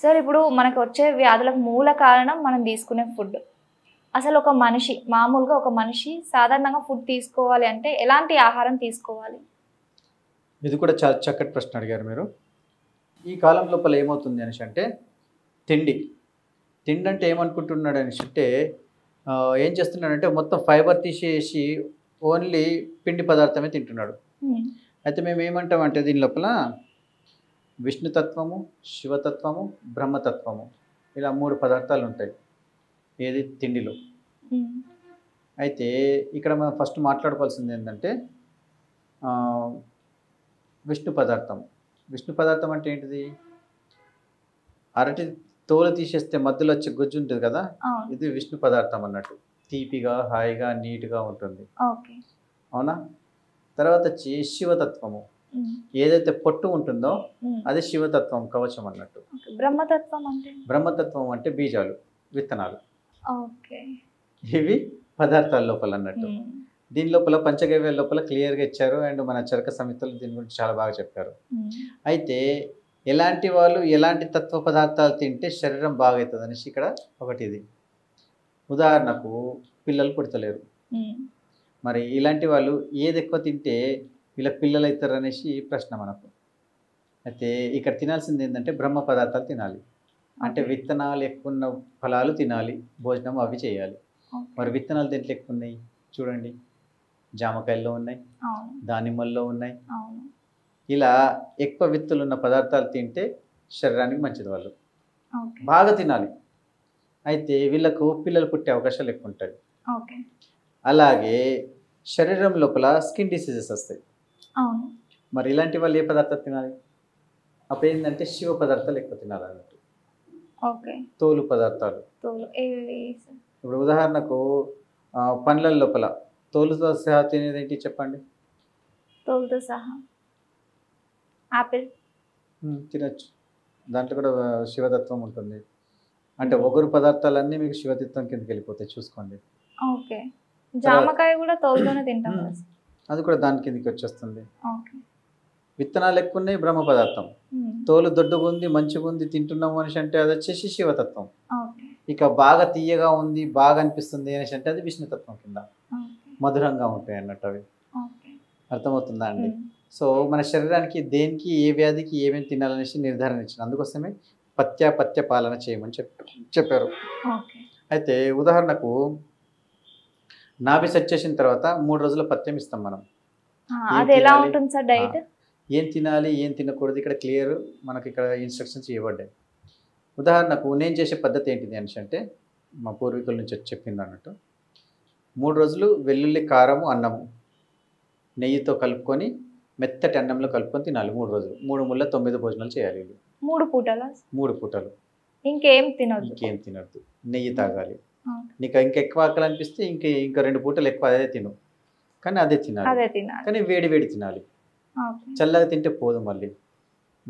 Sir ఇప్పుడు మనకు వచ్చే వ్యాధులకు మూల కారణం మనం తీసుకునే ఫుడ్. అసలు ఒక మనిషి మామూలుగా ఒక మనిషి సాధారణంగా ఫుడ్ తీసుకోవాలి అంటే ఎలాంటి ఆహారం తీసుకోవాలి? ఇది కూడా చాలా చక్కటి ప్రశ్న అడిగారు మీరు. ఈ కాలం లోపల ఏమవుతుంది అనేసి అంటే తిండి. తిండి అంటే ఏమనుకుంటున్నాడు అనేసి అంటే ఏం చేస్తున్నాడంటే మొత్తం ఫైబర్ తీసేసి ఓన్లీ పిండి పదార్థమే తింటున్నాడు. అయితే మేము ఏమంటామంటే దీని లోపల విష్ణుతత్వము, శివతత్వము, బ్రహ్మతత్వము ఇలా 3 పదార్థాలు ఉంటాయి ఏది తిండిలో. అయితే ఇక్కడ మనం ఫస్ట్ మాట్లాడుకోవాల్సింది ఏంటంటే విష్ణు పదార్థం. విష్ణు పదార్థం అంటే ఏంటిది? అరటి తోలు తీసేస్తే మధ్యలో వచ్చే గుజ్జు ఉంటుంది కదా, ఇది విష్ణు పదార్థం అన్నట్టు. తీపిగా, హాయిగా, నీట్గా ఉంటుంది. అవునా? తర్వాత వచ్చి శివతత్వము, ఏదైతే పొట్టు ఉంటుందో అది శివతత్వం, కవచం అన్నట్టు. బ్రహ్మతత్వం అంటే బీజాలు, విత్తనాలు. ఇవి పదార్థాల లోపల అన్నట్టు. దీని లోపల పంచగవ్యాల లోపల క్లియర్గా ఇచ్చారు. అండ్ మన చరక సమితులు దీని గురించి చాలా బాగా చెప్పారు. అయితే ఎలాంటి వాళ్ళు ఎలాంటి తత్వ పదార్థాలు తింటే శరీరం బాగవుతుంది అనేసి ఇక్కడ ఒకటి ఇది. ఉదాహరణకు పిల్లలు పుడతలేరు, మరి ఇలాంటి వాళ్ళు ఏది ఎక్కువ తింటే వీళ్ళకి పిల్లలు అవుతారు అనేసి ప్రశ్న మనకు. అయితే ఇక్కడ తినాల్సింది ఏంటంటే బ్రహ్మ పదార్థాలు తినాలి. అంటే విత్తనాలు ఎక్కువ ఉన్న ఫలాలు తినాలి, భోజనం అవి చేయాలి. మరి విత్తనాలు దేంట్లో ఎక్కువ ఉన్నాయి చూడండి, జామకాయల్లో ఉన్నాయి, దానిమ్మల్లో ఉన్నాయి. ఇలా ఎక్కువ విత్తులు ఉన్న పదార్థాలు తింటే శరీరానికి మంచిది. వాళ్ళు బాగా తినాలి. అయితే వీళ్ళకు పిల్లలు పుట్టే అవకాశాలు ఎక్కువ ఉంటాయి. అలాగే శరీరం లోపల స్కిన్ డిసీజెస్ వస్తాయి. మరి ఇలాంటి వాళ్ళు ఏ పదార్థాలు తినాలి? అప్పుడు ఏంటంటే శివ పదార్థాలు ఎక్కువ తినాలన్నట్టు. తోలు పదార్థాలు. ఇప్పుడు ఉదాహరణకు పండ్ల లోపల తోలుతో సహా తినేది ఏంటి చెప్పండి? తోలుతో సహా ఆపిల్ తినచ్చు. దాంట్లో కూడా శివతత్వం ఉంటుంది. అంటే ఒగరు పదార్థాలన్నీ మీకు శివతత్వం కిందకి వెళ్ళిపోతాయి, చూసుకోండి. జామకాయ కూడా తోలుతోనే తింటాం, అది కూడా దాని కిందకి వచ్చేస్తుంది. విత్తనాలు ఎక్కువ ఉన్నాయి, బ్రహ్మ పదార్థం. తోలు దొడ్డుగా ఉంది, మంచిగా ఉంది, తింటున్నాం అనేసి అంటే అది వచ్చేసి శివతత్వం. ఇక బాగా తీయగా ఉంది, బాగా అనిపిస్తుంది అనేసి అంటే అది విష్ణుతత్వం కింద. మధురంగా ఉంటాయి అన్నట్టు అవి. అర్థమవుతుందా అండి? సో మన శరీరానికి దేనికి ఏ వ్యాధికి ఏమేమి తినాలనేసి నిర్ధారణ ఇచ్చిన, అందుకోసమే పథ్య పాలన చేయమని చెప్పారు. అయితే ఉదాహరణకు నాభి సెట్ చేసిన తర్వాత 3 రోజుల పథ్యం ఇస్తాం మనం. ఏం తినాలి ఏం తినకూడదు ఇక్కడ క్లియర్ మనకి ఇక్కడ ఇన్స్ట్రక్షన్స్ ఇవ్వబడ్డాయి. ఉదాహరణకు నేను చేసే పద్ధతి ఏంటిది అనేసి అంటే మా పూర్వీకుల నుంచి చెప్పింది అన్నట్టు, 3 రోజులు వెల్లుల్లి కారము అన్నము నెయ్యితో కలుపుకొని మెత్తటి అన్నంలో కలుపుకొని తినాలి 3 రోజులు. 3 ముళ్ళ 9 భోజనాలు చేయాలి. 3 పూటలు ఇంకేం తినొద్దు. నెయ్యి తాగాలి. నీకు ఇంకెక్కువ ఆకలి అనిపిస్తే ఇంకా 2 పూటలు ఎక్కువ అదే తిను, కానీ అదే తినాలి. కానీ వేడి తినాలి. చల్లగా తింటే పోదు, మళ్ళీ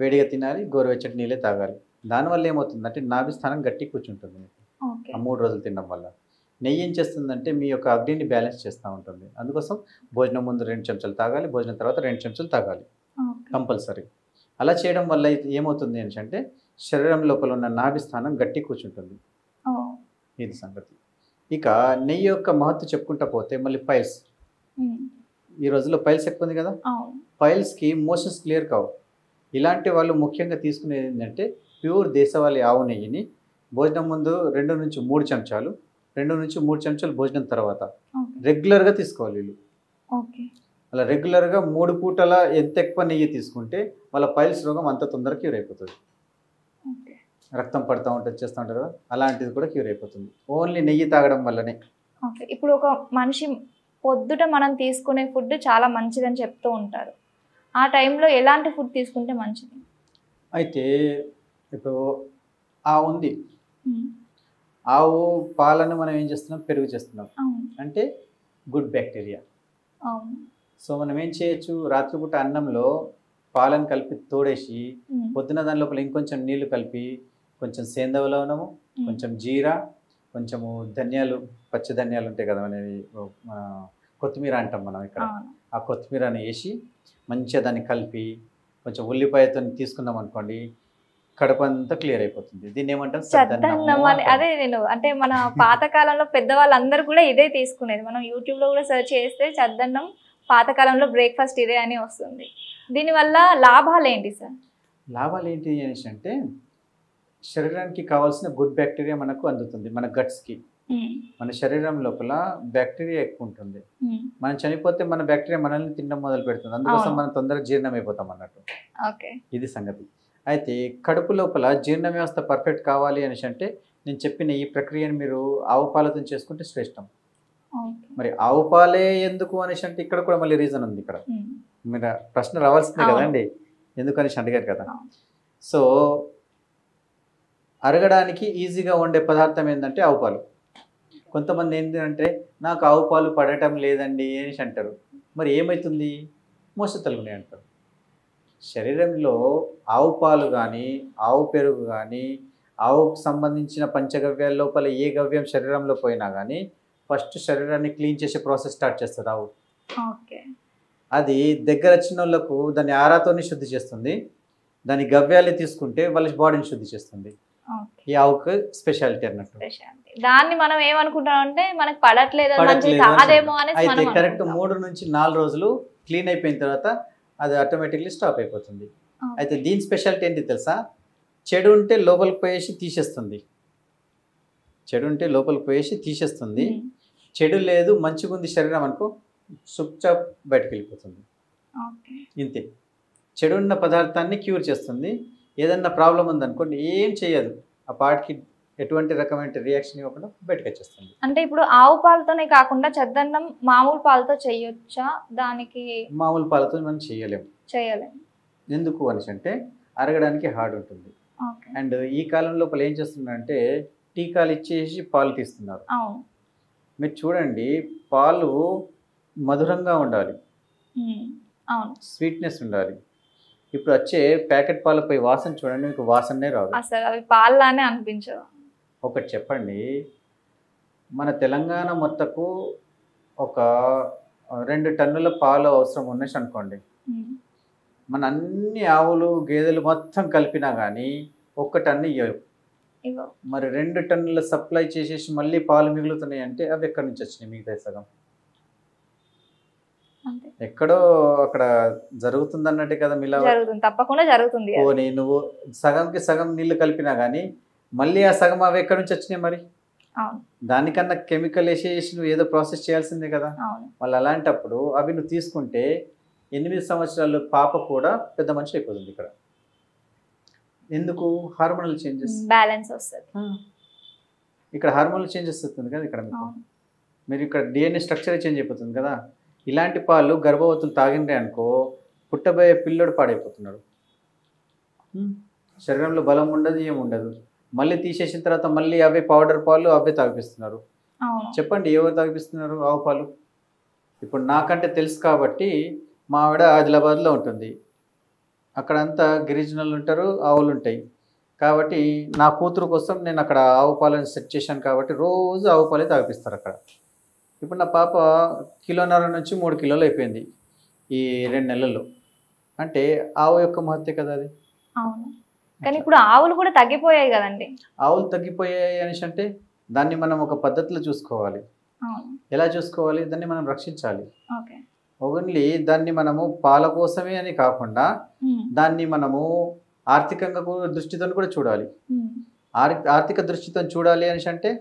వేడిగా తినాలి. గోరువెచ్చటి నీళ్ళే తాగాలి. దానివల్ల ఏమవుతుందంటే నాభి స్థానం గట్టి కూర్చుంటుంది మీకు ఆ 3 రోజులు తినడం వల్ల. నెయ్యి ఏం చేస్తుందంటే మీ యొక్క అగ్నిని బ్యాలెన్స్ చేస్తూ ఉంటుంది. అందుకోసం భోజనం ముందు 2 చెంచాలు తాగాలి, భోజనం తర్వాత 2 చెంచాలు తాగాలి కంపల్సరీ. అలా చేయడం వల్ల ఏమవుతుంది అంటే శరీరం లోపల ఉన్న నాభి స్థానం గట్టి కూర్చుంటుంది. ఇది సంగతి. ఇక నెయ్యి యొక్క మహత్వం చెప్పుకుంటా పోతే మళ్ళీ పైల్స్, ఈ రోజుల్లో పైల్స్ ఎక్కువ ఉంది కదా, పైల్స్కి మోషన్స్ క్లియర్ కావు. ఇలాంటి వాళ్ళు ముఖ్యంగా తీసుకునేది ఏంటంటే ప్యూర్ దేశవాళీ ఆవు నెయ్యిని భోజనం ముందు 2 నుంచి 3 చెంచాలు, 2 నుంచి 3 చెంచాలు భోజనం తర్వాత రెగ్యులర్గా తీసుకోవాలి వీళ్ళు. అలా రెగ్యులర్గా 3 పూటల ఎంత ఎక్కువ నెయ్యి తీసుకుంటే వాళ్ళ పైల్స్ రోగం అంత తొందరగా క్యూర్ అయిపోతుంది. రక్తం పడుతూ ఉంటుంది, చేస్తూ ఉంటారు కదా, అలాంటిది కూడా క్యూర్ అయిపోతుంది ఓన్లీ నెయ్యి తాగడం వల్లనే. ఇప్పుడు ఒక మనిషి పొద్దుట మనం తీసుకునే ఫుడ్ చాలా మంచిదని చెప్తూ ఉంటారు. ఆ టైంలో ఎలాంటి ఫుడ్ తీసుకుంటే మంచిది? అయితే ఇప్పుడు ఆవు ఉంది, ఆవు పాలను మనం ఏం చేస్తున్నాం, పెరుగు చేస్తున్నాం. అంటే గుడ్ బ్యాక్టీరియా. సో మనం ఏం చేయొచ్చు, రాత్రిపూట అన్నంలో పాలను కలిపి తోడేసి పొద్దున దాని లోపల ఇంకొంచెం నీళ్లు కలిపి కొంచెం సేందవ లవణము, కొంచెం జీరా, కొంచెము ధనియాలు, పచ్చి ధనియాలు ఉంటాయి కదా అనేవి, కొత్తిమీర అంటాం మనం ఇక్కడ, ఆ కొత్తిమీరని వేసి మంచిగా దాన్ని కలిపి కొంచెం ఉల్లిపాయతో తీసుకున్నాం అనుకోండి, కడుపు అంతా క్లియర్ అయిపోతుంది. దీన్ని ఏమంటాం? చద్దన్నం అని. అదే నేను అంటే మన పాతకాలంలో పెద్దవాళ్ళందరూ కూడా ఇదే తీసుకునేది. మనం యూట్యూబ్ లో కూడా సెర్చ్ చేస్తే చద్దన్నం పాతకాలంలో బ్రేక్ఫాస్ట్ ఇదే అని వస్తుంది. దీనివల్ల లాభాలు ఏంటి సార్? లాభాలు ఏంటి అనేసి అంటే శరీరానికి కావాల్సిన గుడ్ బ్యాక్టీరియా మనకు అందుతుంది. మన గట్స్కి, మన శరీరం లోపల బ్యాక్టీరియా ఎక్కువ ఉంటుంది. మనం చనిపోతే మన బ్యాక్టీరియా మనల్ని తినడం మొదలు పెడుతుంది. అందుకోసం మనం తొందరగా జీర్ణం అయిపోతాం అన్నట్టు. ఇది సంగతి. అయితే కడుపు లోపల జీర్ణ వ్యవస్థ పర్ఫెక్ట్ కావాలి అనేసి అంటే నేను చెప్పిన ఈ ప్రక్రియను మీరు ఆవు పాలతో చేసుకుంటే శ్రేష్టం. మరి ఆవు పాలే ఎందుకు అనేసి అంటే ఇక్కడ కూడా మళ్ళీ రీజన్ ఉంది. ఇక్కడ మీరు ప్రశ్న రావాల్సిందే కదండి, ఎందుకు అనేసి అడిగారు కదా. సో అరగడానికి ఈజీగా ఉండే పదార్థం ఏంటంటే ఆవు పాలు. కొంతమంది ఏంటంటే నాకు ఆవు పాలు పడటం లేదండి అనేసి అంటారు. మరి ఏమవుతుంది? మోసతలుగునే అంటారు. శరీరంలో ఆవు పాలు కానీ, ఆవు పెరుగు కానీ, ఆవుకు సంబంధించిన పంచగవ్యాల లోపల ఏ గవ్యం శరీరంలో పోయినా కానీ ఫస్ట్ శరీరాన్ని క్లీన్ చేసే ప్రాసెస్ స్టార్ట్ చేస్తుంది ఆవు. అది దగ్గర వచ్చిన వాళ్ళకు దాన్ని ఆరాతోని శుద్ధి చేస్తుంది. దాని గవ్యాలు తీసుకుంటే వాళ్ళ బాడీని శుద్ధి చేస్తుంది. ఈ ఆవుకు స్పెషాలిటీ అన్నట్టు. దాన్ని మనం ఏమనుకుంటాం అంటే మనకు పడట్లేదు అయితే కరెక్ట్ 3 నుంచి 4 రోజులు క్లీన్ అయిపోయిన తర్వాత అది ఆటోమేటిక్లీ స్టాప్ అయిపోతుంది. అయితే దీని స్పెషాలిటీ ఏంటి తెలుసా? చెడు ఉంటే లోపలికి పోయేసి తీసేస్తుంది. చెడు ఉంటే లోపలికి పోయేసి తీసేస్తుంది. చెడు లేదు మంచిగా ఉంది శరీరం అనుకో సుప్చాప్ బయటకు వెళ్ళిపోతుంది. ఇంతే. చెడు ఉన్న పదార్థాన్ని క్యూర్ చేస్తుంది. ఏదన్నా ప్రాబ్లం ఉందనుకోండి ఏం చేయదు, ఆ పార్ట్కి ఎటువంటి రకమైన రియాక్షన్ ఇవ్వకుండా బయటకు వచ్చేస్తుంది. అంటే ఇప్పుడు ఆవు పాలతోనే కాకుండా చద్దన్నం మామూలు పాలతో చేయొచ్చా? దానికి మామూలు పాలతో మనం చేయలేము. ఎందుకు అనేసి అంటే అరగడానికి హార్డ్ ఉంటుంది. అండ్ ఈ కాలం లోపల ఏం చేస్తున్నారంటే టీకాలు ఇచ్చేసి పాలు తీస్తున్నారు. మీరు చూడండి, పాలు మధురంగా ఉండాలి, స్వీట్నెస్ ఉండాలి. ఇప్పుడు వచ్చే ప్యాకెట్ పాలపై వాసన చూడండి, మీకు వాసనే రాదు, అసలు అవి పాలలానే అనిపించవు. ఒకటి చెప్పండి, మన తెలంగాణ మొత్తకు ఒక 2 టన్నుల పాలు అవసరం ఉన్నసి అనుకోండి. మన అన్ని ఆవులు గేదెలు మొత్తం కలిపినా కానీ 1 టన్ను ఇవ్వవు. మరి 2 టన్నుల సప్లై చేసేసి మళ్ళీ పాలు మిగులుతున్నాయి అంటే అవి ఎక్కడి నుంచి వచ్చినాయి? మిగతా సగం ఎక్కడో అక్కడ జరుగుతుంది అన్నట్టే కదా. మిలా తప్పకుండా జరుగుతుంది. పోనీ నువ్వు సగంకి సగం నీళ్లు కలిపినా కానీ మళ్ళీ ఆ సగం అవి ఎక్కడి నుంచి వచ్చినాయి? మరి దానికన్నా కెమికల్ వేసేసి నువ్వు ఏదో ప్రాసెస్ చేయాల్సిందే కదా. మళ్ళీ అలాంటప్పుడు అవి నువ్వు తీసుకుంటే 8 సంవత్సరాలు పాప కూడా పెద్ద మనిషి అయిపోతుంది. ఇక్కడ ఎందుకు? హార్మోనల్ చేంజెస్, బ్యాలెన్స్ వస్తుంది. ఇక్కడ హార్మోనల్ చేంజెస్ వస్తుంది కదా. ఇక్కడ మీరు ఇక్కడ DNA స్ట్రక్చరే చేంజ్ అయిపోతుంది కదా. ఇలాంటి పాలు గర్భవతులు తాగిండే అనుకో పుట్టబోయే పిల్లడు పాడైపోతున్నాడు. శరీరంలో బలం ఉండదు, ఏముండదు. మళ్ళీ తీసేసిన తర్వాత మళ్ళీ అవే పౌడర్ పాలు అవే తాగిపిస్తున్నారు. చెప్పండి, ఎవరు తాగిపిస్తున్నారు? ఆవు పాలు. ఇప్పుడు నాకంటే తెలుసు కాబట్టి మా ఆవిడ ఆదిలాబాద్లో ఉంటుంది. అక్కడంతా గిరిజనులు ఉంటారు, ఆవులు ఉంటాయి. కాబట్టి నా కూతురు కోసం నేను అక్కడ ఆవు పాలను సెట్ చేశాను కాబట్టి రోజు ఆవు పాలే తాగిపిస్తారు అక్కడ. ఇప్పుడు నా పాప 1.5 నుంచి 3 కిలోలు అయిపోయింది ఈ 2 నెలల్లో. అంటే ఆవు యొక్క మహత్య కదా అది. కానీ ఇప్పుడు ఆవులు కూడా తగ్గిపోయాయి కదండి. ఆవులు తగ్గిపోయాయి అనేసి అంటే దాన్ని మనం ఒక పద్ధతిలో చూసుకోవాలి. ఎలా చూసుకోవాలి? దాన్ని మనం రక్షించాలి. ఓన్లీ దాన్ని మనము పాల కోసమే అని కాకుండా దాన్ని మనము ఆర్థికంగా దృష్టితో కూడా చూడాలి. ఆర్థిక దృష్టితో చూడాలి అనేసి అంటే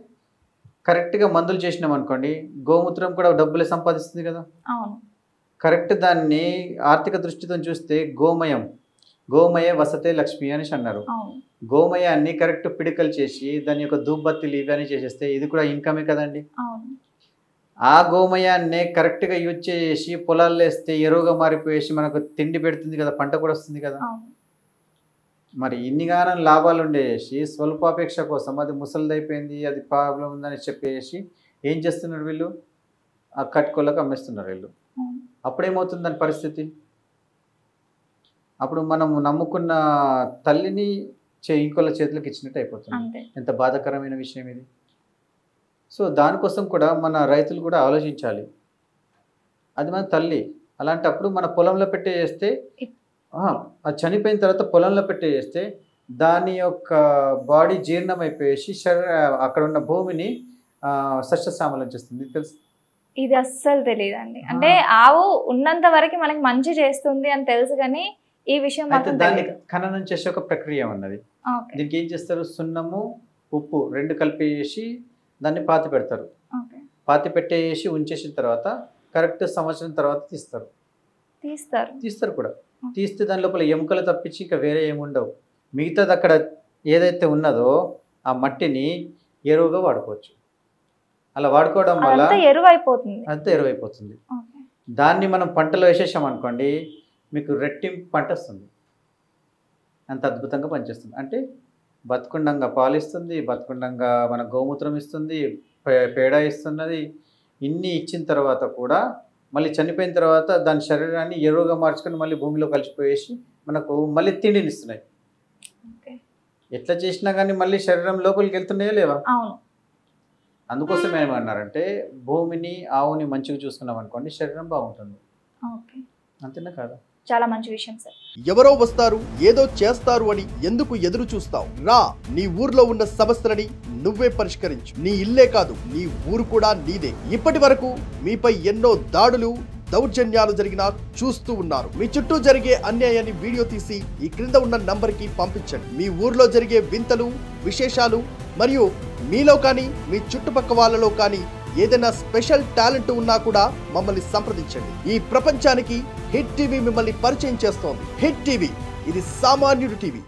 కరెక్ట్గా మందులు చేసినాం అనుకోండి, గోమూత్రం కూడా డబ్బులే సంపాదిస్తుంది కదా. కరెక్ట్ దాన్ని ఆర్థిక దృష్టితో చూస్తే గోమయ వసతే లక్ష్మి అనేసి అన్నారు. గోమయాన్ని కరెక్ట్ పిడికలు చేసి దాని యొక్క ధూపబత్తిలు ఇవన్నీ చేసేస్తే ఇది కూడా ఇన్కమే కదండి. ఆ గోమయాన్ని కరెక్ట్గా యూజ్ చేసి పొలాల్లో వేస్తే ఎరువుగా మారిపోయేసి మనకు తిండి పెడుతుంది కదా, పంట కూడా వస్తుంది కదా. మరి ఇన్నిగానం లాభాలు ఉండేసి స్వల్పాపేక్ష కోసం అది ముసలిదైపోయింది, అది ప్రాబ్లం ఉందని చెప్పేసి ఏం చేస్తున్నారు వీళ్ళు? ఆ కట్టుకోళ్ళకి అమ్మేస్తున్నారు వీళ్ళు. అప్పుడేమవుతుంది దాని పరిస్థితి? అప్పుడు మనం నమ్ముకున్న తల్లిని ఇంకోళ్ళ చేతులకు ఇచ్చినట్టు అయిపోతుంది. ఎంత బాధాకరమైన విషయం ఇది. సో దానికోసం కూడా మన రైతులు కూడా ఆలోచించాలి. అది మన తల్లి. అలాంటప్పుడు మన పొలంలో పెట్టేస్తే అది చనిపోయిన తర్వాత పొలంలో పెట్టేస్తే దాని యొక్క బాడీ జీర్ణం అయిపోయేసి అక్కడ ఉన్న భూమిని సస్యశ్యామలం చేస్తుంది. తెలుసు? ఇది అస్సలు తెలియదండి. అంటే ఆవు ఉన్నంత వరకు మనకి మంచి చేస్తుంది అని తెలుసు, కానీ ఈ విషయం అయితే మాత్రం దాన్ని తెలియదు. ఖననం చేసే ఒక ప్రక్రియ ఉన్నది. ఓకే. దీనికి ఏం చేస్తారు, సున్నము ఉప్పు రెండు కలిపేసి దాన్ని పాతి పెడతారు. ఓకే. పాతి పెట్టేసి ఉంచేసిన తర్వాత కరెక్ట్ సంవత్సరం తర్వాత తీస్తారు కూడా. తీస్తే దాని లోపల ఎముకలు తప్పించి ఇంకా వేరే ఏముండవు. మిగతాది అక్కడ ఏదైతే ఉన్నదో ఆ మట్టిని ఎరువుగా వాడుకోవచ్చు. అలా వాడుకోవడం వల్ల అంతా ఎరువైపోతుంది. అంతా ఎరువైపోతుంది. ఓకే. దాన్ని మనం పంటలో వేసేసాం అనుకోండి, మీకు రెట్టింపు పంట వస్తుంది. అంత అద్భుతంగా పనిచేస్తుంది. అంటే బతుకుండంగా పాలిస్తుంది, బతుకుండంగా మన గోమూత్రం ఇస్తుంది, పేడ ఇస్తున్నది. ఇన్ని ఇచ్చిన తర్వాత కూడా మళ్ళీ చనిపోయిన తర్వాత దాని శరీరాన్ని ఎరువుగా మార్చుకొని మళ్ళీ భూమిలో కలిసిపోయేసి మనకు మళ్ళీ తిండిని ఇస్తున్నాయి. ఓకే. ఎట్లా చేసినా కానీ మళ్ళీ శరీరం లోపలికి వెళ్తున్నాయో లేవా? అవును. అందుకోసం ఏమన్నారంటే భూమిని ఆవుని మంచిగా చూసుకున్నాం అనుకోండి శరీరం బాగుంటుంది. ఓకే. అంతేనా కాదా? చాలా మంచి విషయం సార్. ఎవరో వస్తారు ఏదో చేస్తారు అని ఎందుకు ఎదురు చూస్తావు? రా, నీ ఊర్లో ఉన్న సమస్యలని నువ్వే పరిష్కరించు. నీ ఇల్లే కాదు, నీ ఊరు కూడా నీదే. ఇప్పటి వరకు మీపై ఎన్నో దాడులు దౌర్జన్యాలు జరిగినా చూస్తూ ఉన్నారు. మీ చుట్టూ జరిగే అన్యాయాన్ని వీడియో తీసి ఈ క్రింద ఉన్న నంబర్కి పంపించండి. మీ ఊర్లో జరిగే వింతలు, విశేషాలు మరియు మీలో కానీ మీ చుట్టుపక్క వాళ్ళలో కానీ ఏదైనా స్పెషల్ టాలెంట్ ఉన్నా కూడా మమ్మల్ని సంప్రదించండి. ఈ ప్రపంచానికి హిట్ టీవీ మిమ్మల్ని పరిచయం చేస్తోంది. హిట్ టీవీ, ఇది సామాన్యుడి టీవీ.